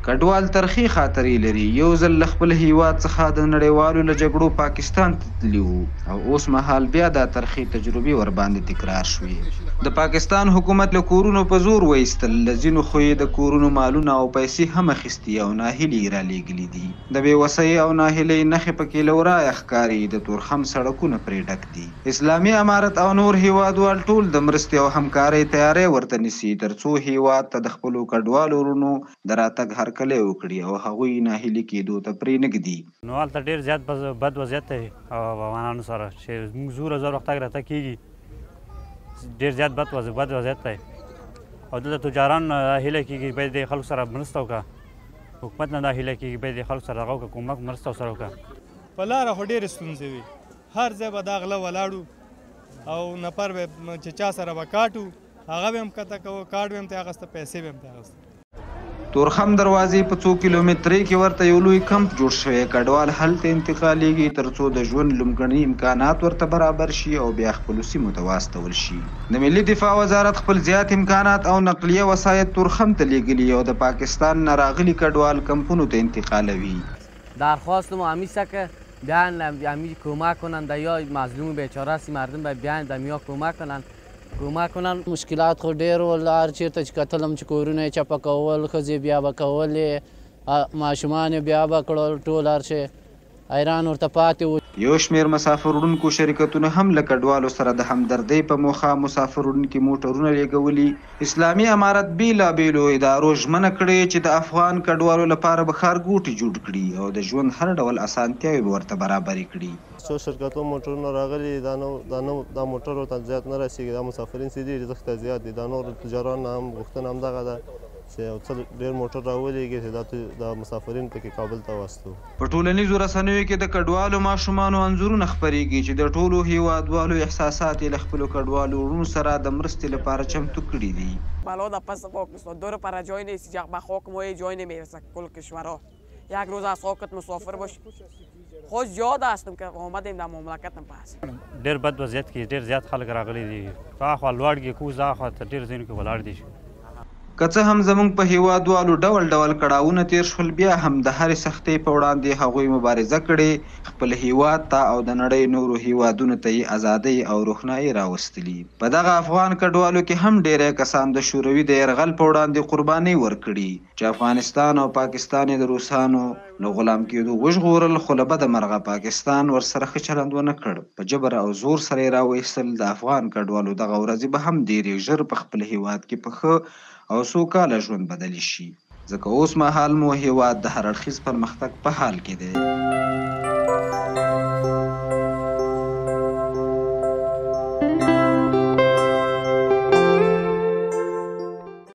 کډوال ترخې خاطرې لري. یو ځل له خپل هیواد څخه د نړیوالو له جګړو پاکستان ته تللي وو او اوس مهال بیا دا ترخې تجربې ورباندې تکرار شوې. د پاکستان حکومت له کورونو په زور وایستل، له ځینو خو یې د کورونو مالونه او پیسې هم اخیستي او ناهیلي یې رالیږلي دي. د بېوسۍ او ناهیلۍ نښې پکې له ورایه ښکاري. د تورخم سړکونه پرې ډک دي. اسلامي امارت او نور هیوادوال ټول د مرستې او همکارۍ تیاری ورته نیسي تر څو هیواد ته د خپلو کډوالو ورونو د راتګ هرکلی وکړي او هغوی ناهیلي کېدو ته پرې نه ږدي. نو هلته ډېر زیات بد وضعیت دی او افغانانو سره چې موږ زوره زور تګ راتګ کېږي، ډېر زیات بد وضعیت دی او دلته تجاران هیله کېږي باید د خلکو سره مرسته وکړه. حکومت نه دا هیله کېږي باید د خلکو سره هغه وکړه، کومک مرسته ورسره وکړه. په لاره خو ډېرې ستونزې وي، هر ځای به دا غله ولاړو او نفر به چې چا سره به کاټو هغه به هم کته کوو، کارډ به هم ترې اخیسته، پیسې به هم ترې اخیسته. تورخم دروازې په 2 کیلومترۍ کې ورته یو لوی کمپ جوړ شوی. کډوال هلته انتقالیږي تر څو د ژوند لومړني امکانات ورته برابر شي او بیا خپلو سیمو ته واستول شي. د ملي دفاع وزارت خپل زیات امکانات او نقلیه وسایط تورخم ته لیږلي او د پاکستان نه راغلي کډوال کمپونو ته انتقالوي. درخواست ما همیشه که بیان همی کمک کنن در یا مظلوم بیچاره است مردم به بیان در میا کمک کنن. مشکلات خو ډېر ول، هر چېرته چې کتلم چې کورونه یې چپه کول، ښځې بیا به کولې، ماشومان یې بیا به کړل، ټول هر شی حیران ورته پاتې و. یو شمېر مسافر وړونکو شرکتونو هم له کډوالو سره د همدردۍ په موخه مسافر وړونکي موټرونه لیږولي. اسلامي امارت بېلابېلو ادارو ژمنه کړې چې د افغان کډوالو لپاره به ښارګوټي جوړ کړي او د ژوند هر ډول اسانتیاوې به ورته برابرې کړي. څو شرکتونو موټرونه راغلي، دا موټر ورته زیات نه رسېږي، دا مسافرین چې دي ډېر زیات دي. دا نور تجاران هم غوښتنه همدغه ده چې یو څه ډېر موټر راولېږي چې دا مسافرین پکې کابل ته واستو. په ټولنیزو رسنیو کې د کډوالو ماشومانو انځورونه خپرېږي چې د ټولو هیوادوالو احساسات یې له خپلو کډوالو وروڼو سره د مرستې لپاره چمتو کړي دي. بالا پس پاکستان دور پر جای نیست، به خاک ما جای نمیرسه کل کشورها. یک روز از خاکت مسافر باش. خود یاد هستم که آمدیم در مملکتم پس. ډېر بد وضعیت کې ډېر زیات خلک راغلي دي. هاخوا لوړ کې کوز هاخوا ته ډېر ځایونو کې ولاړ دي. که څه هم زموږ په هیوادوالو ډول ډول کړاوونه تیر شول، بیا هم د هرې سختۍ په وړاندې هغوی مبارزه کړې، خپل هیواد ته او د نړۍ نورو هیوادونو ته یې ازادۍ او روښنایي راوستلي. په دغه افغان کډوالو کې هم ډیری کسان د شوروي د یرغل په وړاندې قربانۍ ورکړي چې افغانستان او پاکستان یې د روسانو له غلام کېدو وژغورل، خو له بده مرغه پاکستان ورسره ښه چلند ونه کړ. په جبر او زور سره یې راوایستل. د افغان کډوالو دغه ورځې به هم ډېرې ژر په خپل هیواد کې په ښه او سوکاله ژوند بدلی شي، ځکه اوس مهال مو هیواد د هر اړخیز پرمختګ په حال کې دی.